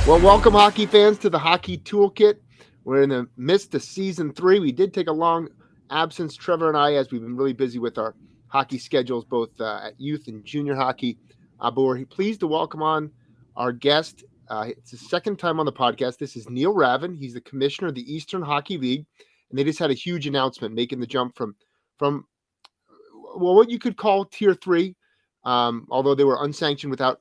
Well, welcome, hockey fans, to the Hockey Toolkit. We're in the midst of season 3. We did take a long absence, Trevor and I, as we've been really busy with our hockey schedules, both at youth and junior hockey. But we're pleased to welcome on our guest. It's his second time on the podcast. This is Neil Ravin. He's the commissioner of the Eastern Hockey League, and they just had a huge announcement making the jump from what you could call Tier 3, although they were unsanctioned without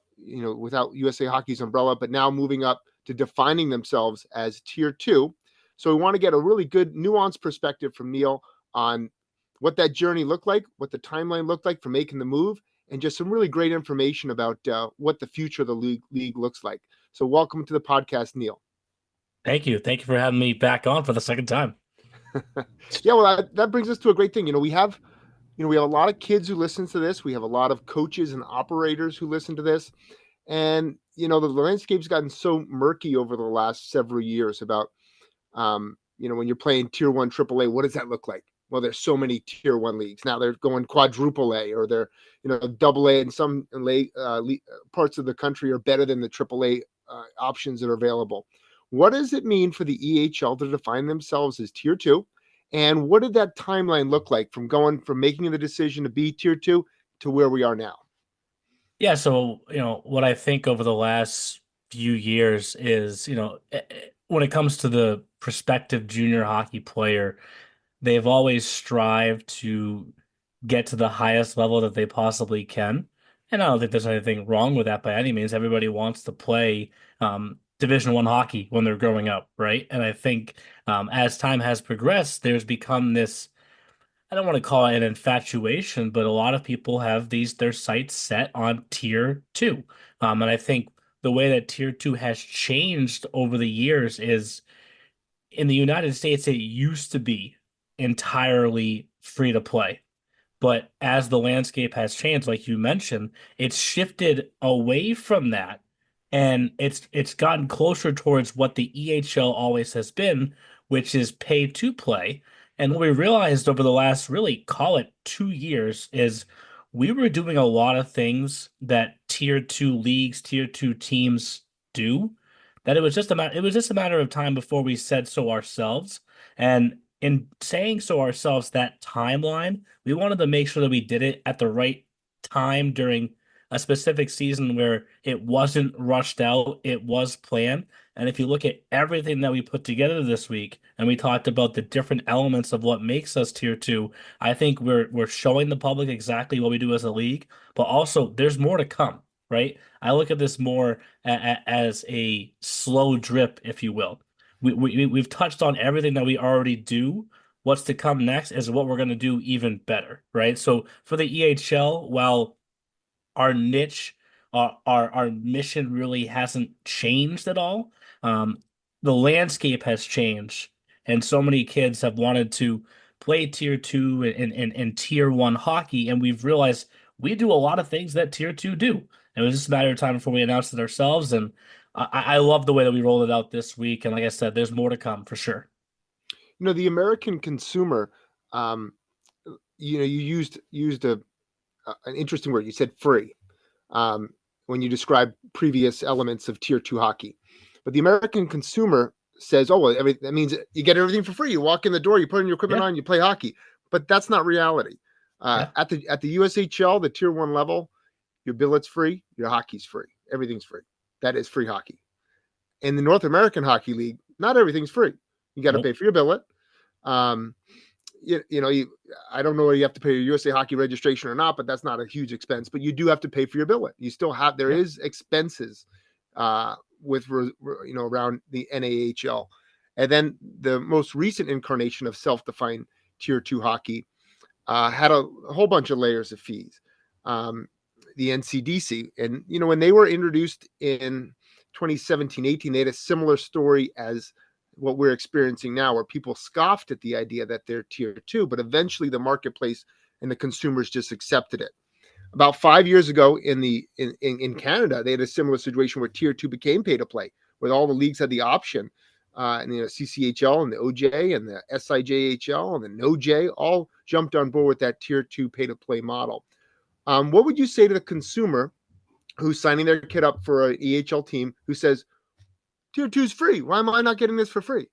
USA Hockey's umbrella, but now moving up to defining themselves as Tier 2. So we want to get a really good nuanced perspective from Neil on what that journey looked like, what the timeline looked like for making the move, and just some really great information about what the future of the league looks like. So welcome to the podcast, Neil. Thank you. Thank you for having me back on for the second time. Yeah, well, that brings us to a great thing. We have a lot of kids who listen to this. We have a lot of coaches and operators who listen to this. And, the landscape's gotten so murky over the last several years about, when you're playing Tier 1 AAA, what does that look like? Well, there's so many Tier 1 leagues. Now they're going quadruple A, or they're, double A, and some parts of the country are better than the AAA options that are available. What does it mean for the EHL to define themselves as Tier 2? And what did that timeline look like from making the decision to be Tier 2 to where we are now? Yeah, so what I think over the last few years is, when it comes to the prospective junior hockey player, they've always strived to get to the highest level that they possibly can. And I don't think there's anything wrong with that by any means. Everybody wants to play Division One hockey when they're growing up, right? And I think as time has progressed, there's become this, I don't want to call it an infatuation, but a lot of people have their sights set on tier two. And I think the way that tier two has changed over the years is in the United States, it used to be entirely free to play. But as the landscape has changed, like you mentioned, it's shifted away from that. And it's gotten closer towards what the EHL always has been, which is pay to play. And what we realized over the last, really call it 2 years, is we were doing a lot of things that tier two leagues, tier two teams do, that it was just a matter of time before we said so ourselves. And in saying so ourselves, that timeline, we wanted to make sure that we did it at the right time during a specific season where it wasn't rushed out, it was planned. And if you look at everything that we put together this week, and we talked about the different elements of what makes us tier two, I think we're showing the public exactly what we do as a league, but also there's more to come, right? I look at this more as a slow drip, if you will. We've touched on everything that we already do. What's to come next is what we're going to do even better, right? So for the EHL, while our niche, our mission really hasn't changed at all, um, the landscape has changed, and so many kids have wanted to play tier two and tier one hockey, and we've realized we do a lot of things that tier two do. It was just a matter of time before we announced it ourselves, and I love the way that we rolled it out this week. And like I said, there's more to come for sure. The American consumer, um, you used an interesting word. You said free um, when you describe previous elements of Tier 2 hockey. But the American consumer says, oh, well, that means you get everything for free. You walk in the door, you put in your equipment Yeah, on, you play hockey. But that's not reality. yeah. At the USHL, the Tier 1 level, your billet's free, your hockey's free. Everything's free. That is free hockey. In the North American Hockey League, not everything's free. You got to Nope. pay for your billet. Um, I don't know whether you have to pay your USA Hockey registration or not, but that's not a huge expense. But you do have to pay for your billet. You still have there Yep. is expenses around the NAHL, and then the most recent incarnation of self-defined Tier 2 hockey had a whole bunch of layers of fees. The NCDC, and when they were introduced in 2017-18, they had a similar story as what we're experiencing now, where people scoffed at the idea that they're tier 2, but eventually the marketplace and the consumers just accepted it. About 5 years ago in Canada, they had a similar situation where tier 2 became pay to play, where all the leagues had the option. And the CCHL and the OJ and the SIJHL and the NOJ all jumped on board with that tier 2 pay to play model. What would you say to the consumer who's signing their kid up for an EHL team who says, Tier two's free. Why am I not getting this for free?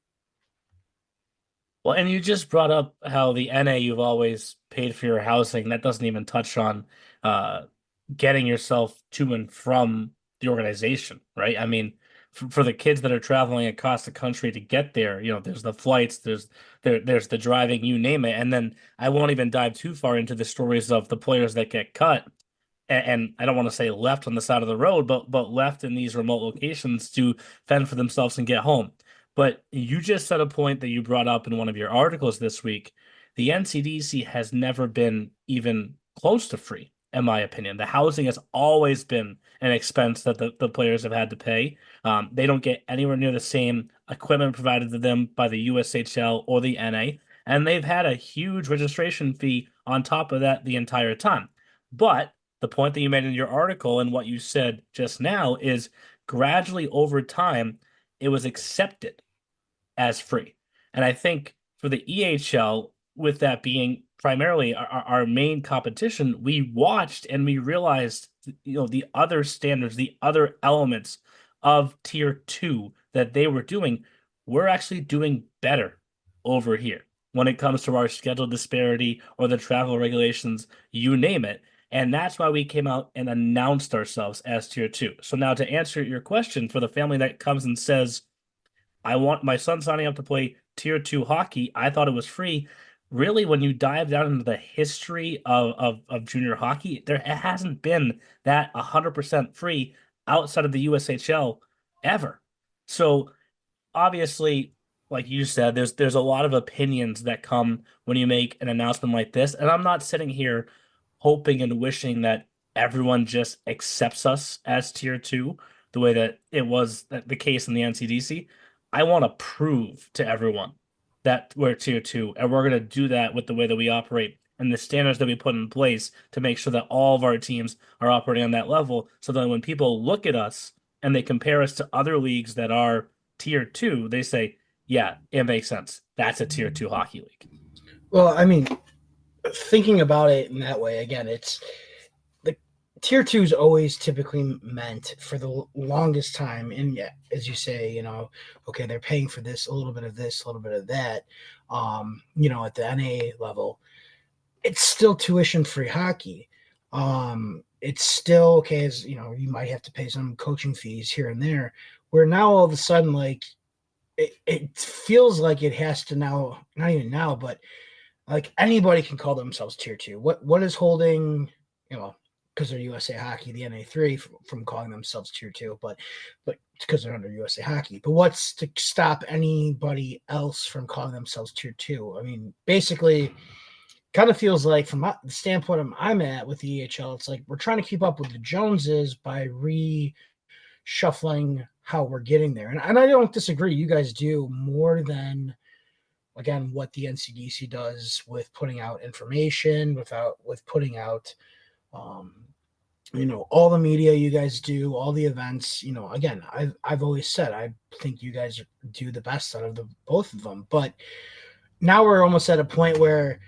Well, and you just brought up how the NA you've always paid for your housing. That doesn't even touch on uh, getting yourself to and from the organization, right? I mean, for the kids that are traveling across the country to get there, there's the flights, there's the driving, you name it. And then I won't even dive too far into the stories of the players that get cut and I don't want to say left on the side of the road, but left in these remote locations to fend for themselves and get home. But you just said a point that you brought up in one of your articles this week. The NCDC has never been even close to free, in my opinion. The housing has always been an expense that the players have had to pay. They don't get anywhere near the same equipment provided to them by the USHL or the NA, and they've had a huge registration fee on top of that the entire time. But the point that you made in your article and what you said just now is gradually over time, it was accepted as free. And I think for the EHL, with that being primarily our main competition, we watched and we realized, the other standards, the other elements of tier two that they were doing, we're actually doing better over here when it comes to our schedule disparity or the travel regulations, you name it. And that's why we came out and announced ourselves as tier two. So now to answer your question for the family that comes and says, I want my son signing up to play tier two hockey. I thought it was free. Really, when you dive down into the history of junior hockey, it hasn't been that 100% free outside of the USHL ever. So obviously, like you said, there's a lot of opinions that come when you make an announcement like this, and I'm not sitting here hoping and wishing that everyone just accepts us as tier two the way that it was the case in the NCDC. I want to prove to everyone that we're tier two, and we're going to do that with the way that we operate and the standards that we put in place to make sure that all of our teams are operating on that level. So that when people look at us and they compare us to other leagues that are tier two, they say, yeah, it makes sense. That's a tier two hockey league. Well, I mean, thinking about it in that way, again, it's the tier two is always typically meant for the longest time. And yeah, as you say, okay, they're paying for this, a little bit of this, a little bit of that. At the NA level, it's still tuition free hockey. It's still okay, as you might have to pay some coaching fees here and there. Where now all of a sudden, like it feels like it has to now, not even now, but like anybody can call themselves tier two. What is holding, because they're USA Hockey, the NA3 from calling themselves tier two, but because they're under USA Hockey. But what's to stop anybody else from calling themselves tier two? I mean, basically, kind of feels like from the standpoint I'm at with the EHL, it's like we're trying to keep up with the Joneses by reshuffling how we're getting there. And I don't disagree. You guys do more than, again, what the NCDC does with putting out information, with putting out, all the media you guys do, all the events. Again, I've always said I think you guys do the best out of the both of them. But now we're almost at a point where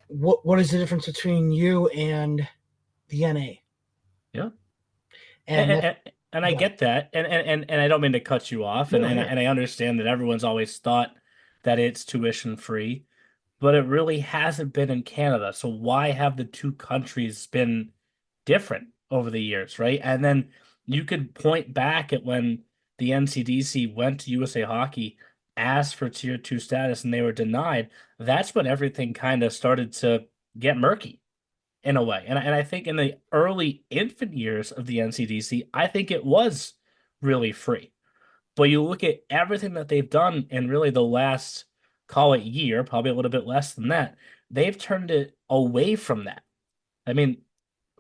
what is the difference between you and the NA? Yeah. And And, that, and, and I yeah, get that. And I don't mean to cut you off. And, no, and, yeah. and I understand that everyone's always thought that it's tuition free, but it really hasn't been in Canada. So why have the two countries been different over the years, right? And then you could point back at when the NCDC went to USA Hockey, asked for tier two status, and they were denied. That's when everything kind of started to get murky in a way. And I think in the early infant years of the NCDC, I think it was really free. But you look at everything that they've done in really the last, call it year, probably a little bit less than that, they've turned it away from that. I mean,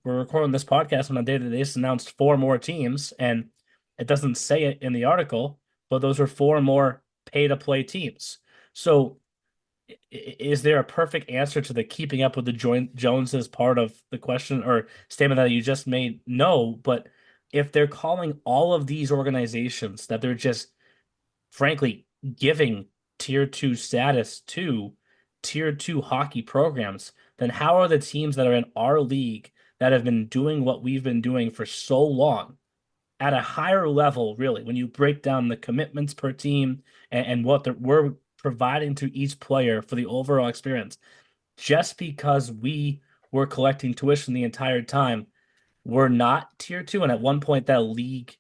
we're recording this podcast on a day that they just announced four more teams, and it doesn't say it in the article, but those are four more pay to play teams. So is there a perfect answer to the keeping up with the Joneses part of the question or statement that you just made? No, but if they're calling all of these organizations that they're just frankly giving tier two status to tier two hockey programs, then how are the teams that are in our league that have been doing what we've been doing for so long at a higher level, really, when you break down the commitments per team and what we're providing to each player for the overall experience, just because we were collecting tuition the entire time, we're not tier two. And at one point, that league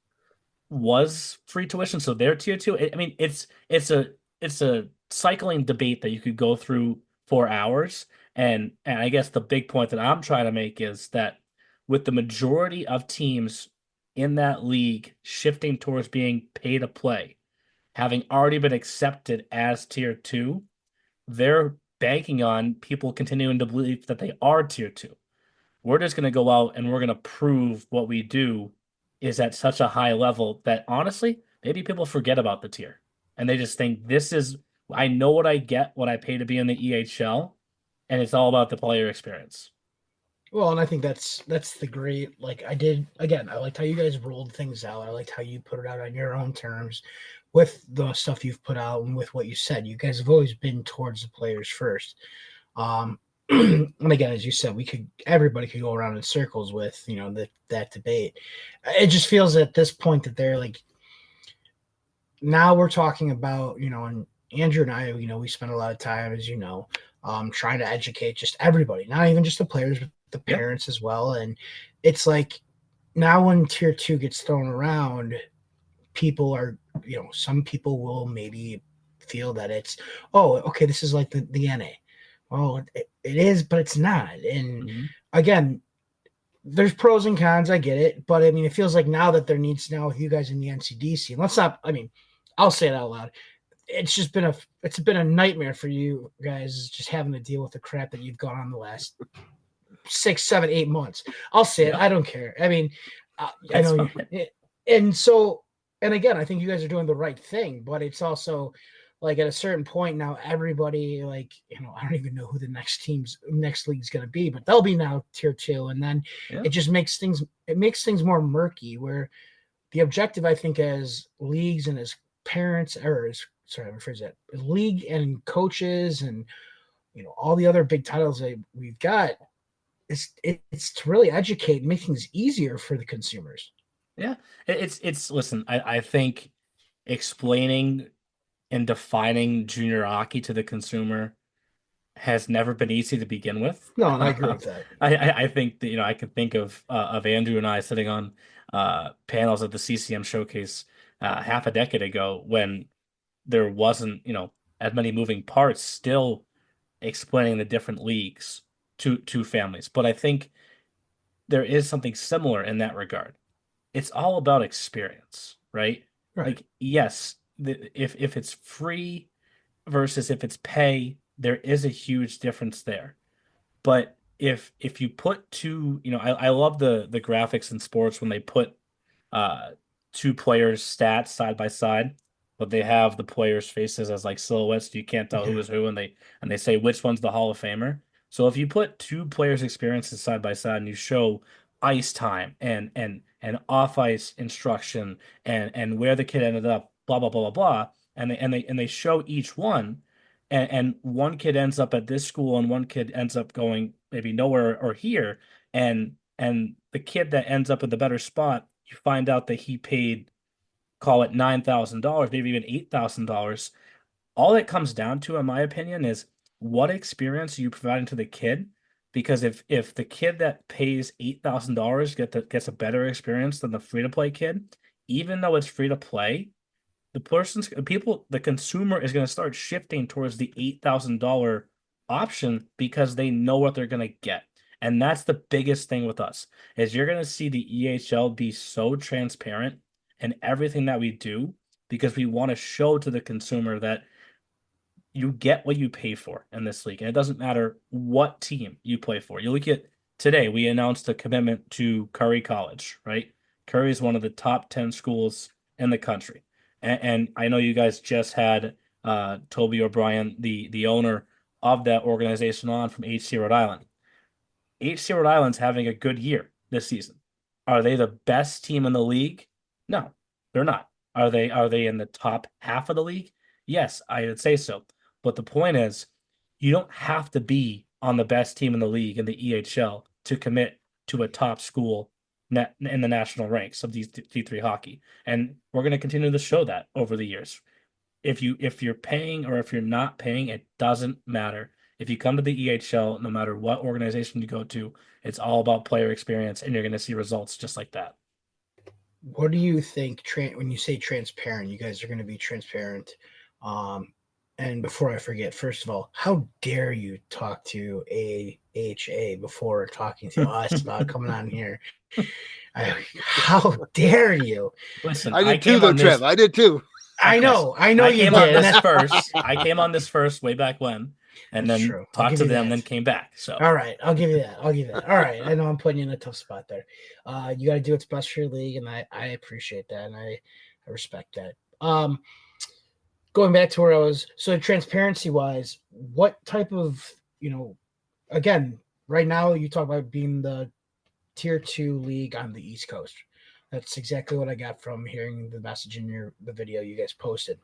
was free tuition, so they're tier two. I mean, it's a cycling debate that you could go through for hours. And I guess the big point that I'm trying to make is that with the majority of teams in that league shifting towards being pay to play, having already been accepted as tier two, they're banking on people continuing to believe that they are tier two. We're just going to go out and we're going to prove what we do is at such a high level that honestly, maybe people forget about the tier and they just think this is, I know what I get when I pay to be in the EHL, and it's all about the player experience. Well, and I think that's the great, like, I did again, I liked how you guys rolled things out. I liked how you put it out on your own terms with the stuff you've put out and with what you said. You guys have always been towards the players first. And again, as you said, everybody could go around in circles with, that debate. It just feels at this point that they're like, now we're talking about, and Andrew and I, we spend a lot of time, as trying to educate just everybody, not even just the players, but the parents as well. And it's like, now when tier two gets thrown around, people are, some people will maybe feel that it's, oh, okay, this is like the NA. Well, it is, but it's not. And again, there's pros and cons. I get it. But I mean, it feels like now that there needs, now with you guys in the NCDC, and let's not, I mean, I'll say it out loud. It's been a nightmare for you guys just having to deal with the crap that you've gone on the last 6, 7, 8 months. I'll say it. I don't care. I mean, I know. And so, and again, I think you guys are doing the right thing, but it's also like at a certain point now, everybody, like, I don't even know who the next league is going to be, but they'll be now tier two. And then it just makes things more murky, where the objective, I think, as leagues and as parents, or as, sorry, I rephrase that, as league and coaches and, all the other big titles that we've got, it's to really educate and make things easier for the consumers. Yeah, it's listen, I think explaining and defining junior hockey to the consumer has never been easy to begin with. No, and I agree with that. I think that, I can think of Andrew and I sitting on panels at the CCM showcase half a decade ago when there wasn't, as many moving parts, still explaining the different leagues to families. But I think there is something similar in that regard. It's all about experience, right? Like, yes, if it's free versus if it's pay, there is a huge difference there. But if you put two, I love the graphics in sports when they put two players' stats side by side, but they have the players' faces as like silhouettes, so you can't tell who is who, and they say which one's the Hall of Famer. So if you put two players' experiences side by side and you show ice time and off ice instruction and where the kid ended up, blah blah blah blah blah, and they show each one, and one kid ends up at this school and one kid ends up going maybe nowhere or here, and the kid that ends up in the better spot, you find out that he paid, call it $9,000, maybe even $8,000. All it comes down to, in my opinion, is what experience are you providing to the kid? Because if the kid that pays $8,000 gets a better experience than the free to play kid, even though it's free to play, the consumer is going to start shifting towards the $8,000 option because they know what they're going to get. And that's the biggest thing with us, is you're going to see the EHL be so transparent in everything that we do, because we want to show to the consumer that you get what you pay for in this league. And it doesn't matter what team you play for. You look at today, we announced a commitment to Curry College, right? Curry is one of the top 10 schools in the country. And I know you guys just had Toby O'Brien, the owner of that organization, on from HC Rhode Island. HC Rhode Island's having a good year this season. Are they the best team in the league? No, they're not. Are they in the top half of the league? Yes, I would say so. But the point is, you don't have to be on the best team in the league in the EHL to commit to a top school in the national ranks of D3 hockey, and we're going to continue to show that over the years. If you're paying or if you're not paying, it doesn't matter. If you come to the EHL, no matter what organization you go to, it's all about player experience, and you're going to see results just like that. What do you think when you say transparent? You guys are going to be transparent. And before I forget, first of all, how dare you talk to AHA before talking to us about coming on here? How dare you? Listen, I did too, though, Trev. I did too. I know I you came did. on this first. I came on this first way back when, and That's then true. talked to them, then came back. So all right, I'll give you that. All right, I know I'm putting you in a tough spot there. You got to do what's best for your league, and I appreciate that, and I respect that. Going back to where I was, so transparency wise, what type of, again, right now you talk about being the tier 2 league on the East Coast. That's exactly what I got from hearing the message in the video you guys posted.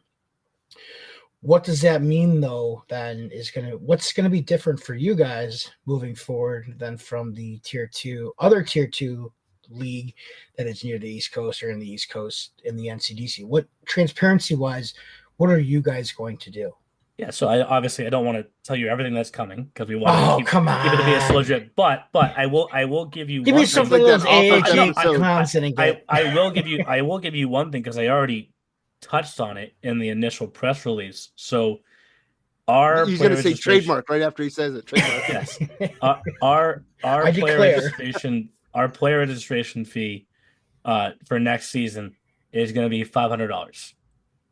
What does that mean, though? Then what's gonna be different for you guys moving forward than from the other tier 2 league that is near the East Coast or in the East Coast in the NCDC? What transparency wise, what are you guys going to do? yeah, so I don't want to tell you everything that's coming because we want to keep it to be a slow drip. But I will give you give one me something like those AHA episode. clowns didn't get. I will give you one thing because I already touched on it in the initial press release. So He's going to say trademark right after he says it. Trademark. Yes. Our player registration fee for next season is going to be $500,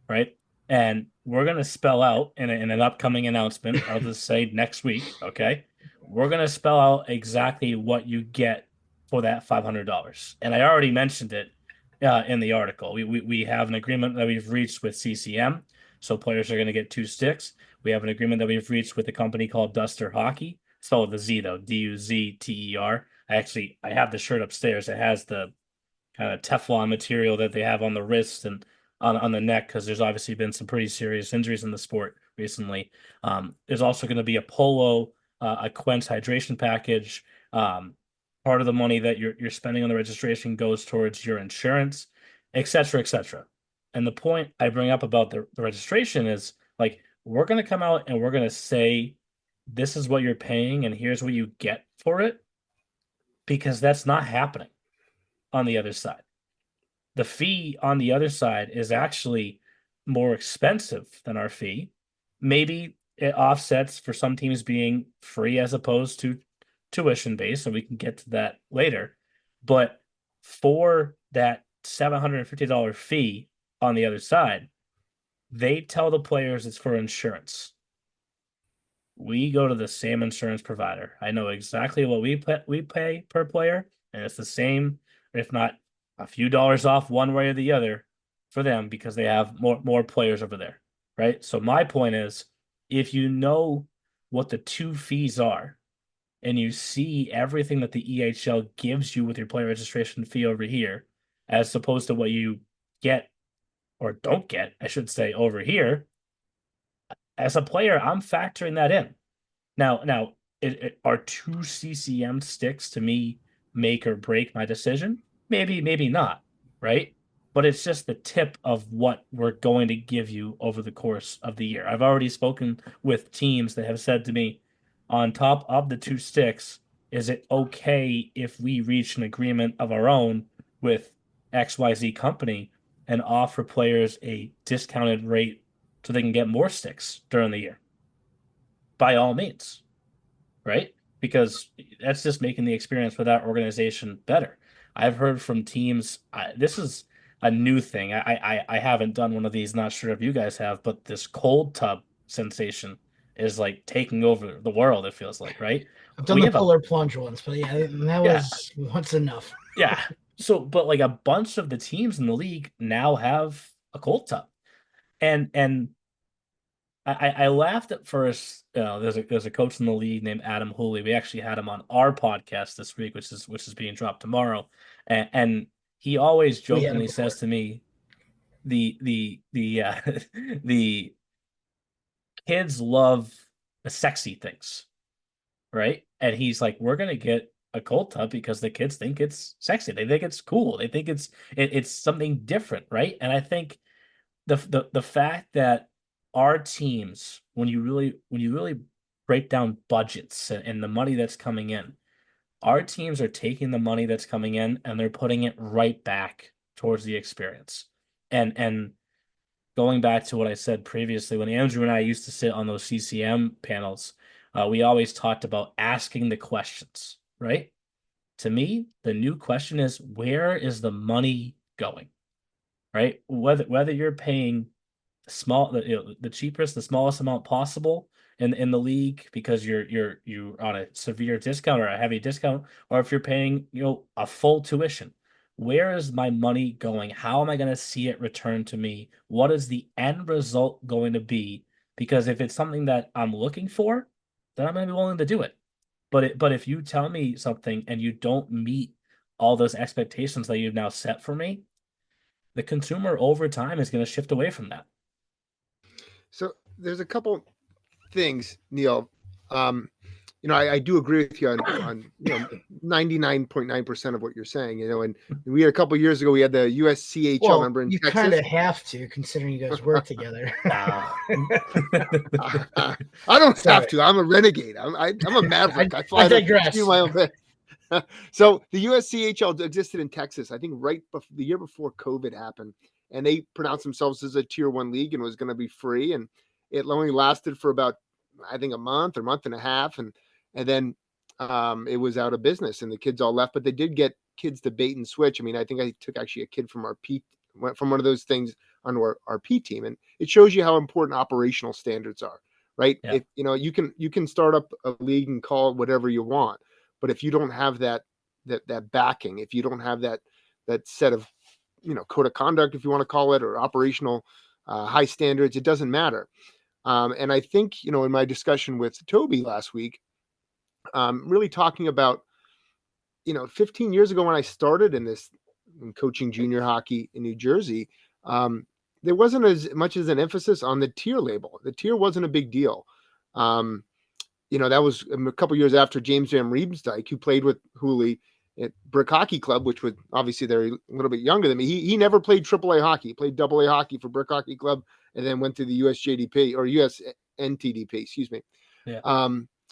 right? And we're going to spell out in an upcoming announcement. I'll just say next week, okay? We're going to spell out exactly what you get for that $500. And I already mentioned it in the article. We have an agreement that we've reached with CCM, so players are going to get 2 sticks. We have an agreement that we've reached with a company called Duster Hockey. Spell the Z though, Duzter. I have the shirt upstairs. It has the kind of Teflon material that they have on the wrist and on the neck because there's obviously been some pretty serious injuries in the sport recently. There's also going to be a polo, a Quench hydration package. Part of the money that you're spending on the registration goes towards your insurance, et cetera, et cetera. And the point I bring up about the registration is like we're going to come out and we're going to say this is what you're paying and here's what you get for it because that's not happening on the other side. The fee on the other side is actually more expensive than our fee. Maybe it offsets for some teams being free as opposed to tuition based, and we can get to that later. But for that $750 fee on the other side, they tell the players it's for insurance. We go to the same insurance provider. I know exactly what we pay per player, and it's the same, if not a few dollars off one way or the other for them because they have more players over there, right? So my point is, if you know what the 2 fees are, and you see everything that the EHL gives you with your player registration fee over here, as opposed to what you get or don't get, I should say, over here, as a player, I'm factoring that in. Now, are 2 CCM sticks to me make or break my decision? Maybe not, right? But it's just the tip of what we're going to give you over the course of the year. I've already spoken with teams that have said to me, on top of the 2 sticks, is it okay if we reach an agreement of our own with XYZ company and offer players a discounted rate so they can get more sticks during the year? By all means, right? Because that's just making the experience for that organization better. I've heard from teams. This is a new thing. I haven't done one of these. Not sure if you guys have, but this cold tub sensation is like taking over the world. It feels like, right? I've done the polar plunge once, but yeah, that was once enough. Yeah. So, but like a bunch of the teams in the league now have a cold tub, and I laughed at first. There's a coach in the league named Adam Hooley. We actually had him on our podcast this week, which is being dropped tomorrow, and he always jokingly says to me, the the kids love the sexy things, right? And he's like, we're gonna get a cold tub because the kids think it's sexy. They think it's cool. They think it's something different, right? And I think the fact that our teams, when you really break down budgets and the money that's coming in, our teams are taking the money that's coming in and they're putting it right back towards the experience. And going back to what I said previously, when Andrew and I used to sit on those CCM panels, we always talked about asking the questions, right? To me, the new question is, where is the money going? Right? Whether you're paying the cheapest, the smallest amount possible in the league because you're on a severe discount or a heavy discount, or if you're paying a full tuition. Where is my money going? How am I going to see it return to me? What is the end result going to be? Because if it's something that I'm looking for, then I'm going to be willing to do it. But if you tell me something and you don't meet all those expectations that you've now set for me, the consumer over time is going to shift away from that. So there's a couple things, Neil. I do agree with you on 99.9% of what you're saying. And we had a couple of years ago, we had the USCHL, remember, in you Texas. kind of have to, considering you guys work together. I don't have to. I'm a renegade. I'm a maverick. I fly digress. my own bit. So the USCHL existed in Texas, I think, the year before COVID happened, and they pronounced themselves as a tier 1 league and was going to be free. And it only lasted for about, I think, a month or month and a half, and then it was out of business, and the kids all left. But they did get kids to bait and switch. I mean, I think I took actually a kid from from one of those things on our P team, and it shows you how important operational standards are, right? Yeah. If you can start up a league and call it whatever you want, but if you don't have that backing, if you don't have that set of code of conduct, if you want to call it, or operational high standards, it doesn't matter. And I think in my discussion with Toby last week, really talking about 15 years ago when I started in coaching junior hockey in New Jersey, there wasn't as much as an emphasis on the tier label. The tier wasn't a big deal. That was a couple years after James Van Riemsdyk, who played with Hooley at Brick Hockey Club, which was obviously they're a little bit younger than me. He never played AAA hockey. He played AA hockey for Brick Hockey Club, and then went to the USJDP or USNTDP, excuse me. Yeah.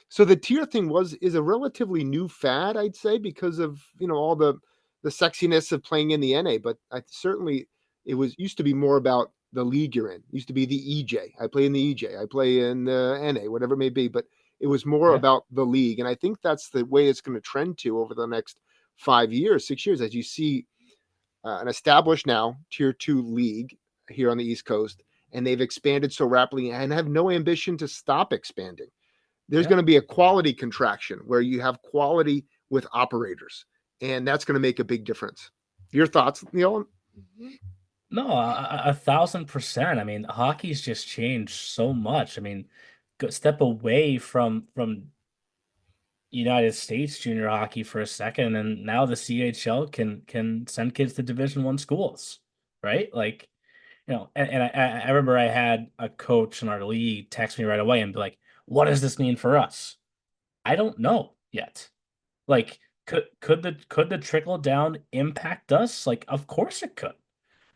So the tier thing is a relatively new fad, I'd say, because of all the sexiness of playing in the NA. But it used to be more about the league you're in. It used to be the EJ. I play in the EJ. I play in the NA, whatever it may be. But it was more about the league. And I think that's the way it's going to trend to over the next 5 years, 6 years, as you see an established now tier 2 league here on the East Coast. And they've expanded so rapidly and have no ambition to stop expanding. There's going to be a quality contraction where you have quality with operators. And that's going to make a big difference. Your thoughts, Neil? No, 1,000%. I mean, hockey's just changed so much. I mean, step away from United States junior hockey for a second, and now the CHL can send kids to Division I schools, right? Like, and I remember I had a coach in our league text me right away and be like, "What does this mean for us?" I don't know yet. Like, could the trickle down impact us? Like, of course it could.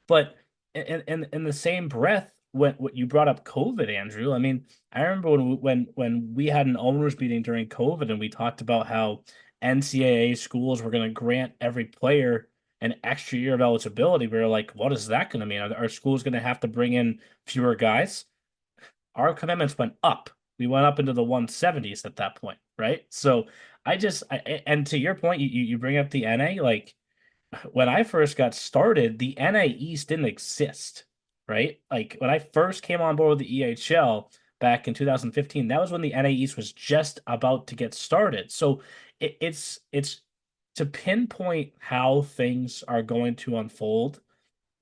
But in the same breath, when what you brought up COVID, Andrew, I mean, I remember when we had an owners meeting during COVID and we talked about how NCAA schools were going to grant every player an extra year of eligibility. We were like, what is that going to mean? Are schools going to have to bring in fewer guys? Our commitments went up. We went up into the 170s at that point, right? So and to your point, you bring up the NA, like when I first got started, the NA East didn't exist, right? Like when I first came on board with the EHL back in 2015, that was when the NA East was just about to get started. So it's to pinpoint how things are going to unfold.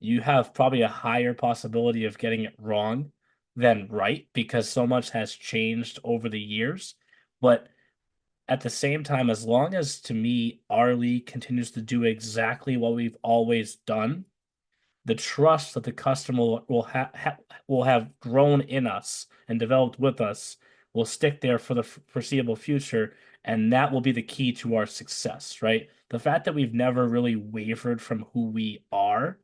You have probably a higher possibility of getting it wrong than right because so much has changed over the years. But at the same time, as long as to me, our league continues to do exactly what we've always done, the trust that the customer will have grown in us and developed with us will stick there for the foreseeable future. And that will be the key to our success, right? The fact that we've never really wavered from who we are,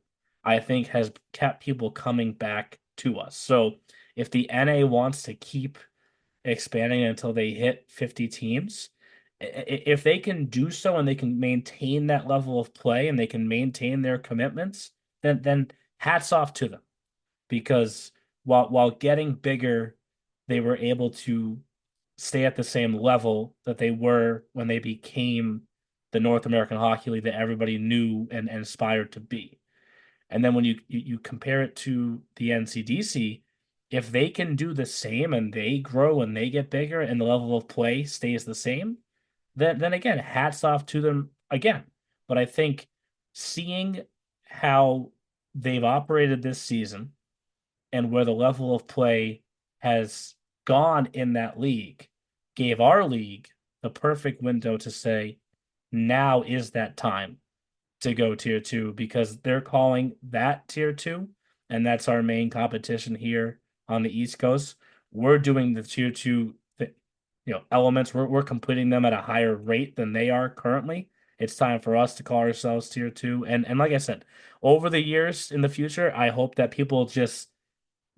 I think has kept people coming back to us. So if the NA wants to keep expanding until they hit 50 teams, if they can do so and they can maintain that level of play and they can maintain their commitments, then hats off to them. Because while getting bigger, they were able to stay at the same level that they were when they became the North American Hockey League that everybody knew and aspired to be. And then when you compare it to the NCDC, if they can do the same and they grow and they get bigger and the level of play stays the same, then again, hats off to them again. But I think seeing how they've operated this season and where the level of play has gone in that league gave our league the perfect window to say, now is that time to go tier two, because they're calling that tier two, and that's our main competition here on the East Coast. We're doing the tier two, elements. We're completing them at a higher rate than they are currently. It's time for us to call ourselves tier two, and like I said, over the years in the future, I hope that people just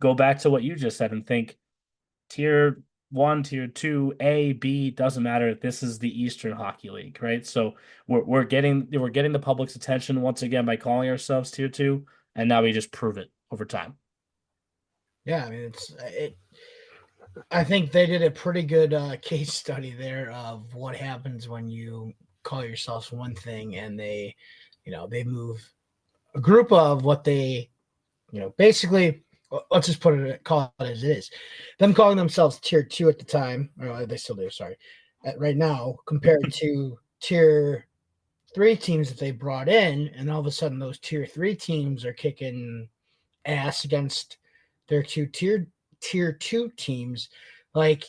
go back to what you just said and think tier one, tier two, A, B, doesn't matter. This is the Eastern Hockey League, right? So we're getting the public's attention once again by calling ourselves tier two, and now we just prove it over time. Yeah, I mean I think they did a pretty good case study there of what happens when you call yourselves one thing and they move a group of what they, basically, let's just call it as it is. Them calling themselves tier two at the time, or they still do, sorry, right now, compared to tier three teams that they brought in, and all of a sudden those tier three teams are kicking ass against their tier two teams. Like,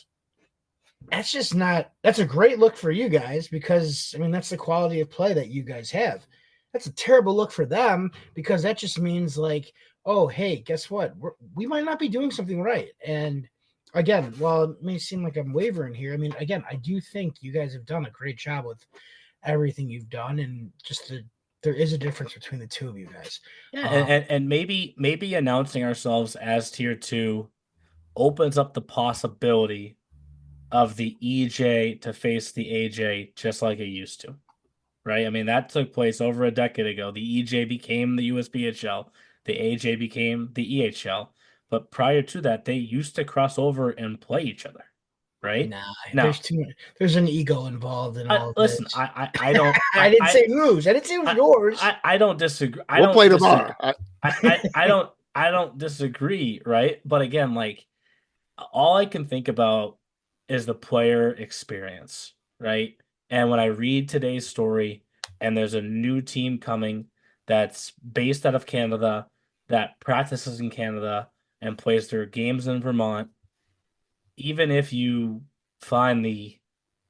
that's a great look for you guys, because I mean that's the quality of play that you guys have. That's a terrible look for them, because that just means like, oh, hey, guess what? We might not be doing something right. And again, while it may seem like I'm wavering here, I mean, again, I do think you guys have done a great job with everything you've done, and there is a difference between the two of you guys. Yeah, and maybe announcing ourselves as tier two opens up the possibility of the EJ to face the AJ just like it used to, right? I mean, that took place over a decade ago. The EJ became the USBHL, the AJ became the EHL. But prior to that, they used to cross over and play each other, right? Nah, Now, there's too much. There's an ego involved in all of listen, this. I don't. I didn't say whose. I didn't say it was yours. I don't disagree. We'll play tomorrow. I don't disagree, right? But again, like all I can think about is the player experience, right? And when I read today's story and there's a new team coming that's based out of Canada, that practices in Canada and plays their games in Vermont, even if you find the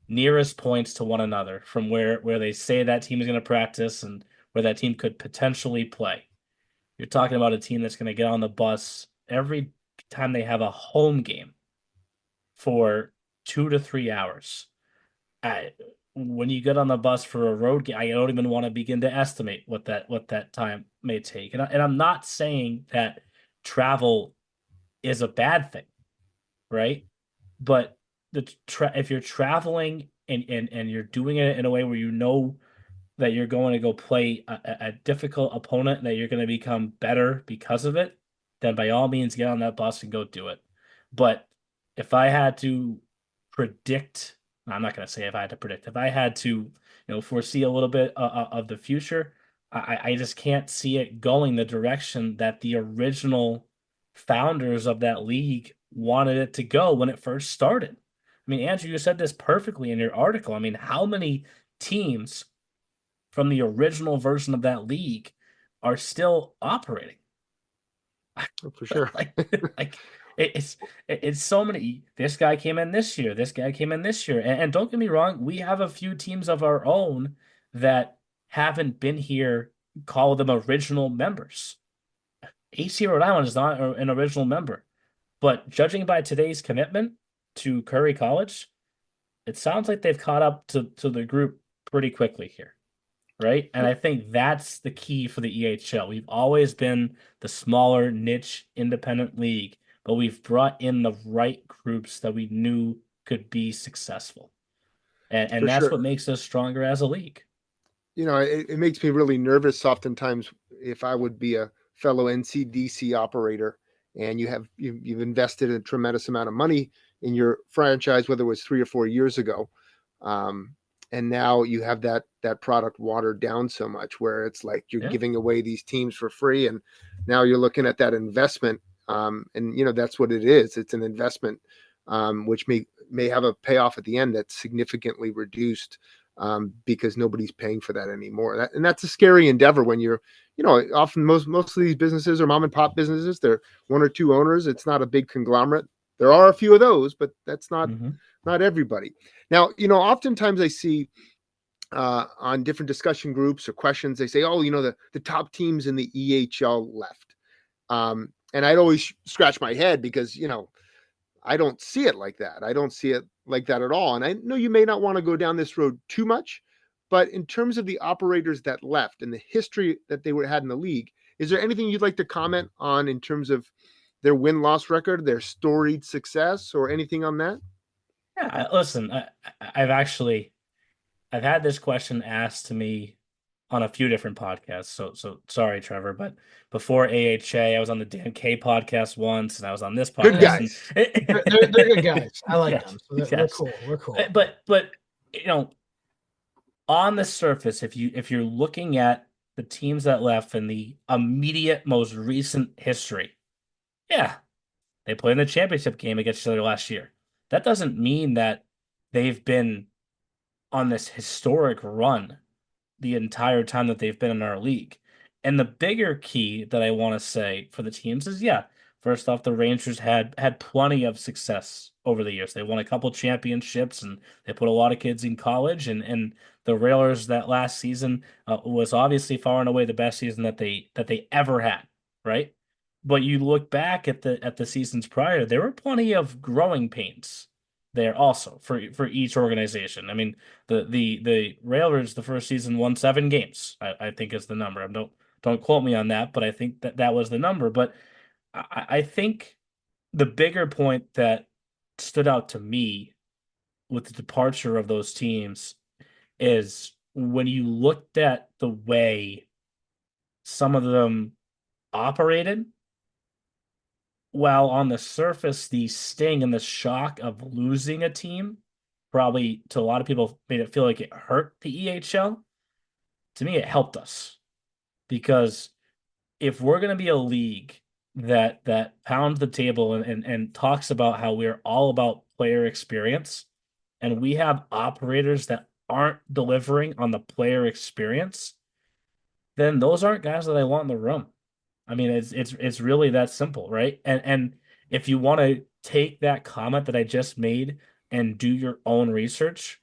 nearest points to one another from where they say that team is going to practice and where that team could potentially play, you're talking about a team that's going to get on the bus every time they have a home game for 2 to 3 hours. When you get on the bus for a road game, I don't even want to begin to estimate what that time may take. And I'm not saying that travel is a bad thing, right? But if you're traveling and you're doing it in a way where you know that you're going to go play a difficult opponent and that you're going to become better because of it, then by all means get on that bus and go do it. But if I had to predict, I'm not going to say if I had to predict, if I had to, foresee a little bit of the future, I just can't see it going the direction that the original founders of that league wanted it to go when it first started. I mean, Andrew, you said this perfectly in your article. I mean, how many teams from the original version of that league are still operating? For sure. like it's so many. This guy came in this year. This guy came in this year. And don't get me wrong, we have a few teams of our own that haven't been here. Call them original members. AC Rhode Island is not an original member, but judging by today's commitment to Curry College, it sounds like they've caught up to the group pretty quickly here, right? And I think that's the key for the EHL. We've always been the smaller niche independent league, but we've brought in the right groups that we knew could be successful. And For that's sure. what makes us stronger as a league. It makes me really nervous oftentimes if I would be a fellow NCDC operator and you've invested a tremendous amount of money in your franchise, whether it was 3 or 4 years ago, um, and now you have that product watered down so much where it's like you're Yeah. giving away these teams for free, and now you're looking at that investment, and that's what it is. It's an investment, which may have a payoff at the end that's significantly reduced, because nobody's paying for that anymore. And that's a scary endeavor when you're, often most of these businesses are mom and pop businesses. They're one or two owners. It's not a big conglomerate. There are a few of those, but that's not everybody. Now, oftentimes I see on different discussion groups or questions, they say, oh, the top teams in the EHL left. And I'd always scratch my head because, I don't see it like that. I don't see it like that at all. And I know you may not want to go down this road too much, but in terms of the operators that left and the history that they had in the league, is there anything you'd like to comment on in terms of their win-loss record, their storied success, or anything on that? Yeah, listen, I've had this question asked to me on a few different podcasts. So sorry, Trevor, but before AHA, I was on the Dan K podcast once, and I was on this podcast. Good guys. They're good guys. I like them. So they're cool. We're cool. But on the surface, if you're looking at the teams that left in the immediate, most recent history, yeah, they played in the championship game against each other last year. That doesn't mean that they've been on this historic run the entire time that they've been in our league. And the bigger key that I want to say for the teams is, first off, the Rangers had plenty of success over the years. They won a couple championships and they put a lot of kids in college. And the Railers that last season was obviously far and away the best season that they ever had, right? But you look back at the seasons prior, there were plenty of growing pains there also for each organization. I mean, the Railers the first season won 7 games. I think is the number. Don't quote me on that, but I think that was the number. But I think the bigger point that stood out to me with the departure of those teams is when you looked at the way some of them operated. While on the surface, the sting and the shock of losing a team probably to a lot of people made it feel like it hurt the EHL. To me, it helped us because if we're going to be a league that pounds the table and talks about how we're all about player experience, and we have operators that aren't delivering on the player experience, then those aren't guys that I want in the room. I mean, it's really that simple, right? And if you want to take that comment that I just made and do your own research,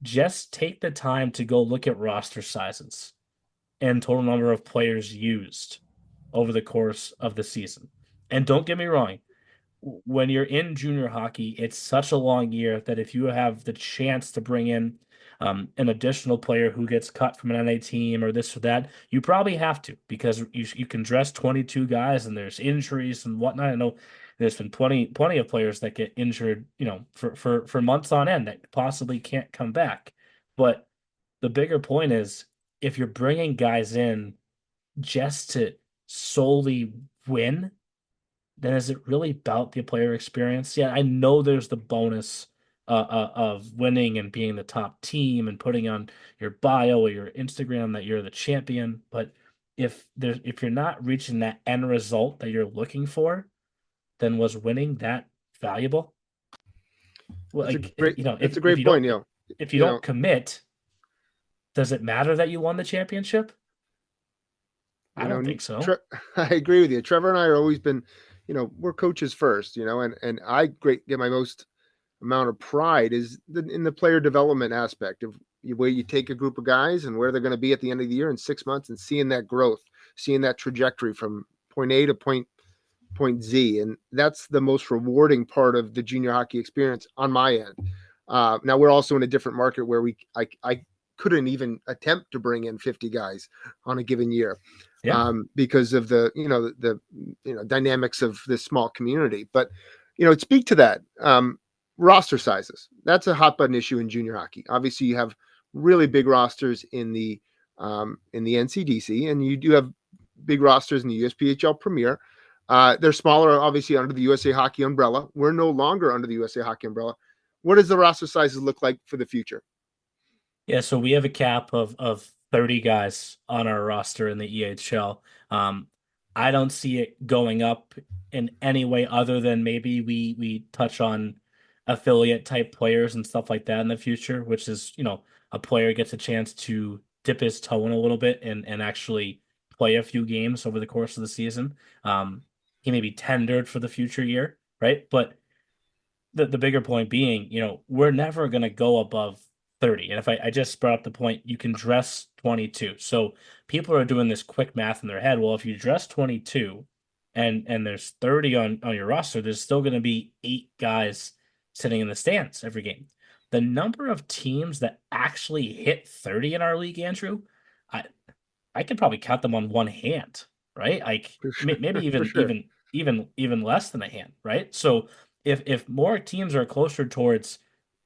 just take the time to go look at roster sizes and total number of players used over the course of the season. And don't get me wrong, when you're in junior hockey, it's such a long year that if you have the chance to bring in an additional player who gets cut from an NA team or this or that, you probably have to because you can dress 22 guys and there's injuries and whatnot. I know there's been plenty of players that get injured, for months on end that possibly can't come back. But the bigger point is if you're bringing guys in just to solely win, then is it really about the player experience? Yeah, I know there's the bonus of winning and being the top team and putting on your bio or your Instagram that you're the champion. But if you're not reaching that end result that you're looking for, then was winning that valuable? Well, It's a great point, Neil. If you don't commit, does it matter that you won the championship? I don't think so. I agree with you. Trevor and I are always been, we're coaches first, and I get my most amount of pride is in the player development aspect of where you take a group of guys and where they're going to be at the end of the year in 6 months and seeing that growth, seeing that trajectory from point A to point Z. And that's the most rewarding part of the junior hockey experience on my end. Now we're also in a different market where I couldn't even attempt to bring in 50 guys on a given year, Yeah. because of the dynamics of this small community. But speak to that, roster sizes. That's a hot button issue in junior hockey. Obviously, you have really big rosters in the NCDC, and you do have big rosters in the USPHL Premier. They're smaller, obviously, under the USA Hockey umbrella. We're no longer under the USA Hockey umbrella. What does the roster sizes look like for the future? Yeah, so we have a cap of 30 guys on our roster in the EHL. I don't see it going up in any way other than maybe we touch on affiliate type players and stuff like that in the future, which is, a player gets a chance to dip his toe in a little bit and actually play a few games over the course of the season. He may be tendered for the future year, right? But the bigger point being, we're never going to go above 30. And if I just brought up the point, you can dress 22. So people are doing this quick math in their head. Well, if you dress 22 and there's 30 on your roster, there's still going to be 8 guys sitting in the stands every game. The number of teams that actually hit 30 in our league, Andrew, I I could probably count them on one hand, right? Like For sure. maybe For even sure. even less than a hand, right? So if more teams are closer towards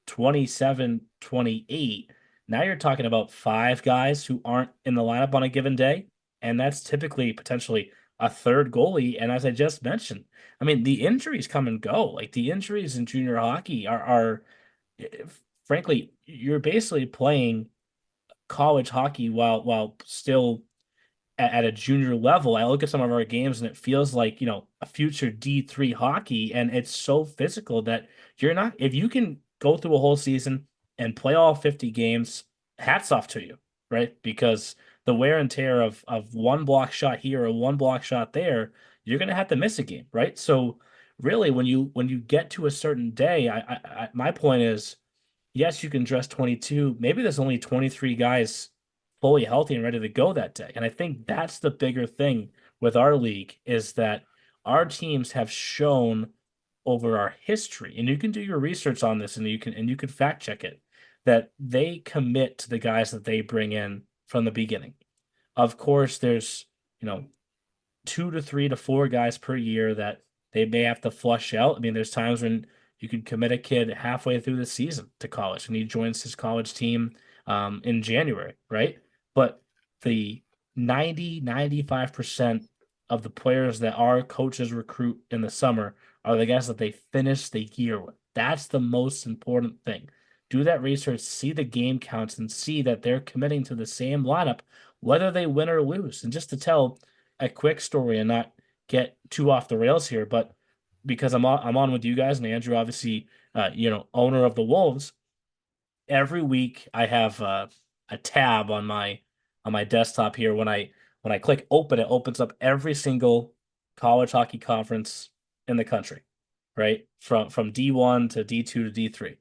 27, 28, now you're talking about 5 guys who aren't in the lineup on a given day, and that's typically potentially a third goalie. And as I just mentioned, I mean the injuries come and go. Like the injuries in junior hockey are eh, frankly, you're basically playing college hockey while still at a junior level. I look at some of our games and it feels like, a future D3 hockey, and it's so physical that you're not, if you can go through a whole season and play all 50 games, hats off to you, right? Because the wear and tear of one block shot here or one block shot there, you're going to have to miss a game, right? So really when you get to a certain day, my point is, yes, you can dress 22. Maybe there's only 23 guys fully healthy and ready to go that day. And I think that's the bigger thing with our league is that our teams have shown over our history, and you can do your research on this and you can fact check it, that they commit to the guys that they bring in from the beginning. Of course, there's, you know, 2 to 3 to 4 guys per year that they may have to flush out. I mean, there's times when you can commit a kid halfway through the season to college and he joins his college team in January, right? But the 95% of the players that our coaches recruit in the summer are the guys that they finish the year with. That's the most important thing. Do that research, see the game counts, and see that they're committing to the same lineup, whether they win or lose. And just to tell a quick story and not get too off the rails here, but because I'm on with you guys and Andrew, obviously, owner of the Wolves. Every week I have a tab on my desktop here. When I click open, it opens up every single college hockey conference in the country, right? From D1 to D2 to D3.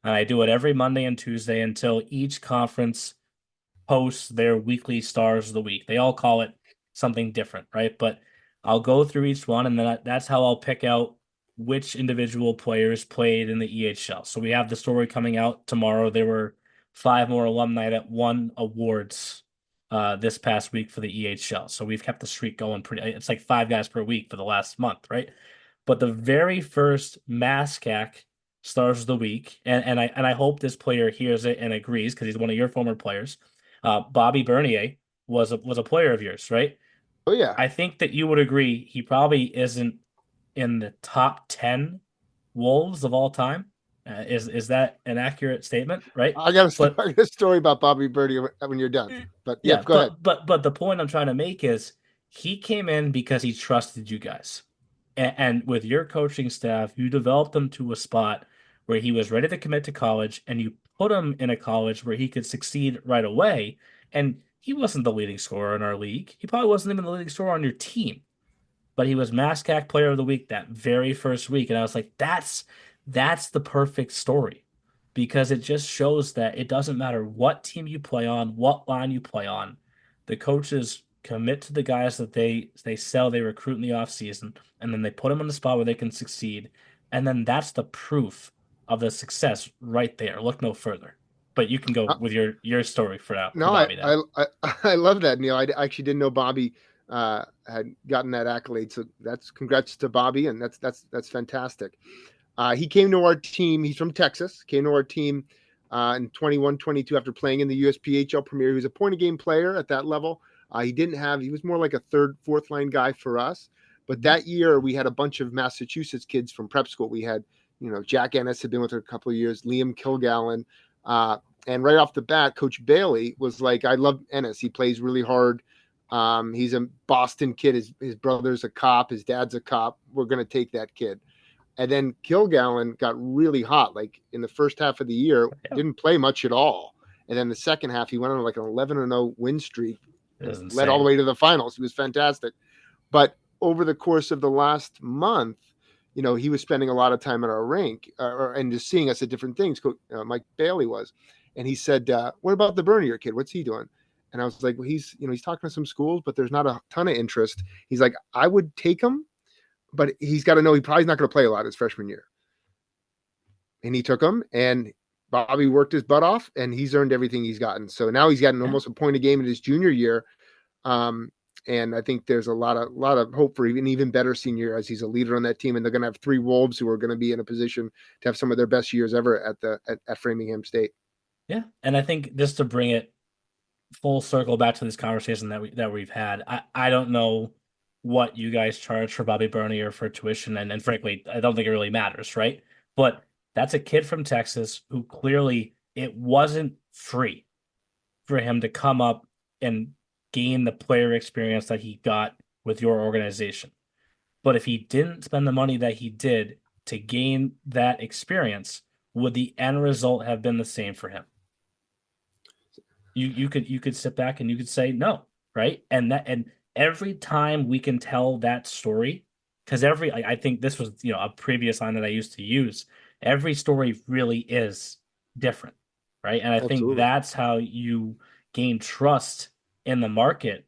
And I do it every Monday and Tuesday until each conference posts their weekly stars of the week. They all call it something different, right? But I'll go through each one, and then that's how I'll pick out which individual players played in the EHL. So we have the story coming out tomorrow. There were 5 more alumni that won awards this past week for the EHL. So we've kept the streak going pretty. It's like 5 guys per week for the last month, right? But the very first MASCAC stars of the week, and I hope this player hears it and agrees because he's one of your former players. Bobby Bernier was a player of yours, right? Oh yeah. I think that you would agree he probably isn't in the top 10 Wolves of all time. Is that an accurate statement, right? But I got a story about Bobby Birdie when you're done. But yeah, yeah, go ahead. but the point I'm trying to make is he came in because he trusted you guys. And with your coaching staff, you developed him to a spot where he was ready to commit to college, and you put him in a college where he could succeed right away. And he wasn't the leading scorer in our league. He probably wasn't even the leading scorer on your team, but he was MASCAC Player of the Week that very first week, and I was like, that's the perfect story because it just shows that it doesn't matter what team you play on, what line you play on, the coaches commit to the guys that they sell, they recruit in the offseason, and then they put them in the spot where they can succeed, and then that's the proof of the success right there. Look no further. But you can go with your story for now. No, Bobby now. I love that, Neil. I actually didn't know Bobby had gotten that accolade. So that's congrats to Bobby, and that's fantastic. He came to our team. He's from Texas. Came to our team in 21-22 after playing in the USPHL Premier. He was a point of game player at that level. He was more like a third, fourth line guy for us. But that year we had a bunch of Massachusetts kids from prep school. We had, Jack Ennis had been with her a couple of years, Liam Kilgallen. And right off the bat, Coach Bailey was like, I love Ennis. He plays really hard. He's a Boston kid. His brother's a cop. His dad's a cop. We're going to take that kid. And then Kilgallen got really hot. Like in the first half of the year, didn't play much at all. And then the second half, he went on like an 11-0 win streak and led all the way to the finals. He was fantastic. But over the course of the last month, he was spending a lot of time at our rink and just seeing us at different things. Mike Bailey was. And he said, what about the Bernier kid? What's he doing? And I was like, well, he's talking to some schools, but there's not a ton of interest. He's like, I would take him, but he's got to know he probably not going to play a lot his freshman year. And he took him, and Bobby worked his butt off, and he's earned everything he's gotten. So now he's gotten almost a point a game in his junior year. And I think there's a lot of hope for an even better senior year as he's a leader on that team. And they're going to have 3 Wolves who are going to be in a position to have some of their best years ever at Framingham State. Yeah. And I think just to bring it full circle back to this conversation that we've had, I don't know what you guys charge for Bobby Bernier for tuition. And frankly, I don't think it really matters, right? But that's a kid from Texas who clearly it wasn't free for him to come up and gain the player experience that he got with your organization. But if he didn't spend the money that he did to gain that experience, would the end result have been the same for him? You could sit back and you could say no, right? And every time we can tell that story, because I think this was a previous line that I used to use. Every story really is different, right? And I think that's how you gain trust in the market,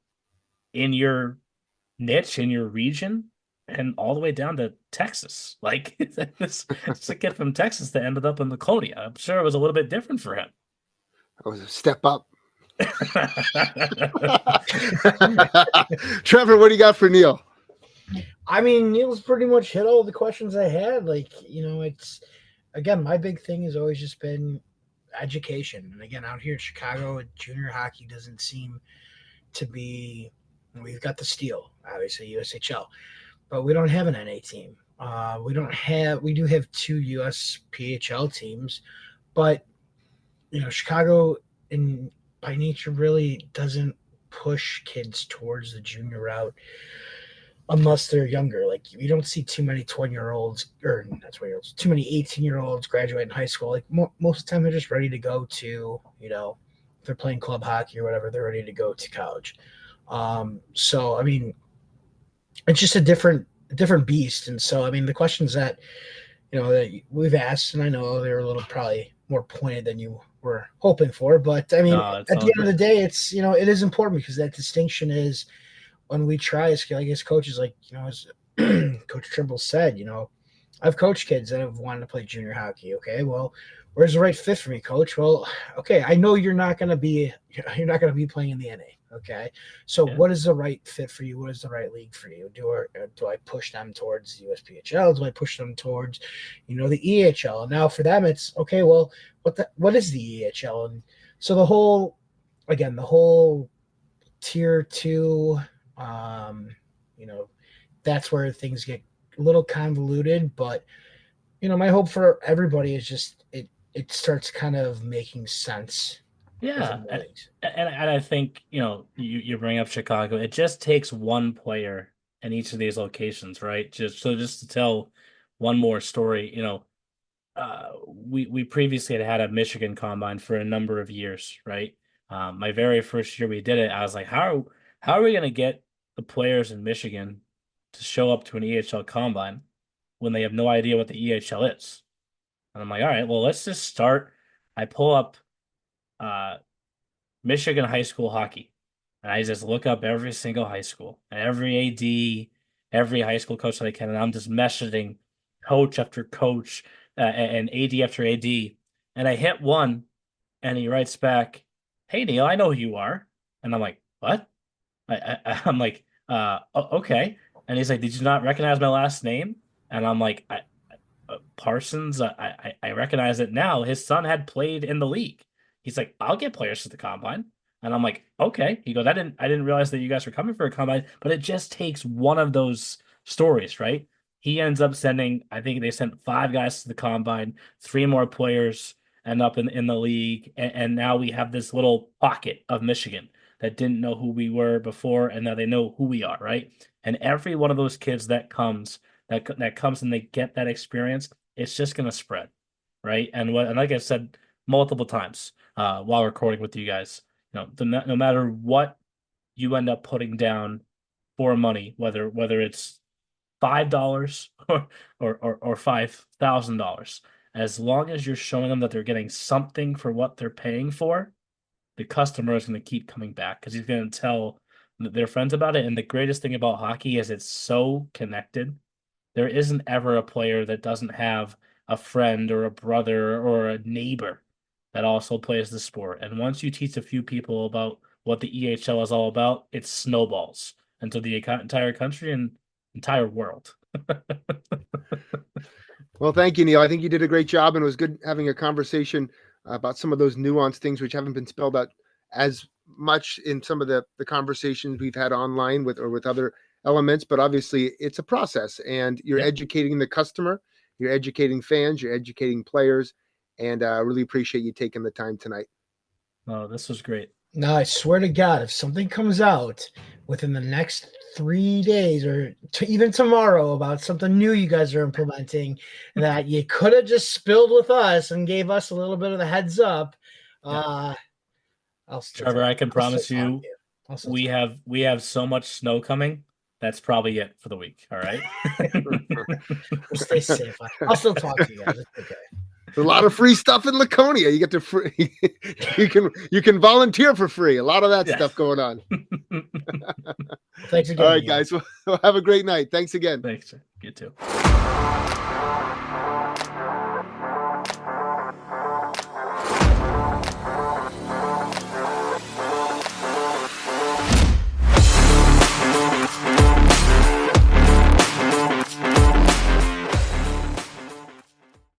in your niche, in your region, and all the way down to Texas. Like this a kid from Texas that ended up in Laconia. I'm sure it was a little bit different for him. It was a step up. Trevor, what do you got for Neil? I mean, Neil's pretty much hit all the questions I had. Like, it's, again, my big thing has always just been education. And again, out here in Chicago, junior hockey doesn't seem to be, we've got the Steel, obviously USHL, but we don't have an NA team. We do have 2 USPHL teams, but Chicago by nature really doesn't push kids towards the junior route unless they're younger. Like, you don't see too many 20-year-olds, or not 20-year-olds, too many 18-year-olds graduating high school. Like, most of the time they're just ready to go to, if they're playing club hockey or whatever, they're ready to go to college. So, I mean, it's just a different beast. And so, I mean, the questions that, that we've asked, and I know they're a little probably more pointed than you were hoping for, but I mean, at the end of the day, it's, it is important, because that distinction is when we try, I guess coaches, like, as Coach Trimble said, I've coached kids that have wanted to play junior hockey. Okay, well, where's the right fit for me, Coach? Well, okay, I know you're not going to be playing in the NA. Okay, so what is the right fit for you? What is the right league for you? Do I push them towards the USPHL? Do I push them towards, the EHL? And now for them, it's okay. Well, what is the EHL? And so the whole tier 2, that's where things get a little convoluted. But my hope for everybody is just it starts kind of making sense. Yeah, and I think you bring up Chicago. It just takes one player in each of these locations, right? Just to tell one more story, we previously had a Michigan combine for a number of years, right? My very first year we did it, I was like, how are we going to get the players in Michigan to show up to an EHL combine when they have no idea what the EHL is? And I'm like, all right, well, let's just start. I pull up Michigan high school hockey, and I just look up every single high school, and every AD, every high school coach that I can, and I'm just messaging coach after coach, and AD after AD, and I hit one, and he writes back, "Hey Neil, I know who you are," and I'm like, "What?" I'm like, okay," and he's like, "Did you not recognize my last name?" And I'm like, Parsons, I recognize it now. His son had played in the league. He's like, "I'll get players to the combine." And I'm like, "Okay." He goes, I didn't realize that you guys were coming for a combine, but it just takes one of those stories, right? He ends up sending, I think they sent 5 guys to the combine, 3 more players end up in the league, and now we have this little pocket of Michigan that didn't know who we were before, and now they know who we are, right? And every one of those kids that comes and they get that experience, it's just going to spread, right? And like I said multiple times while recording with you guys, no matter what you end up putting down for money, whether it's $5 or $5,000, as long as you're showing them that they're getting something for what they're paying for, the customer is going to keep coming back because he's going to tell their friends about it. And the greatest thing about hockey is it's so connected. There isn't ever a player that doesn't have a friend or a brother or a neighbor that also plays the sport. And once you teach a few people about what the EHL is all about, it snowballs into the entire country and entire world. Well, thank you, Neil. I think you did a great job, and it was good having a conversation about some of those nuanced things which haven't been spelled out as much in some of the conversations we've had online with other elements. But obviously, it's a process, and you're educating the customer, you're educating fans, you're educating players, and I really appreciate you taking the time tonight. Oh, this was great. No, I swear to God, if something comes out within the next 3 days or even tomorrow about something new you guys are implementing that you could have just spilled with us and gave us a little bit of the heads up, I'll still Trevor, talk. I can promise you, we talk. have so much snow coming. That's probably it for the week. All right. We'll stay safe. I'll still talk to you guys. It's okay. There's a lot of free stuff in Laconia. You get to free. you can volunteer for free. A lot of that stuff going on. Thanks again. All right, guys. Well, have a great night. Thanks again. Thanks. You too.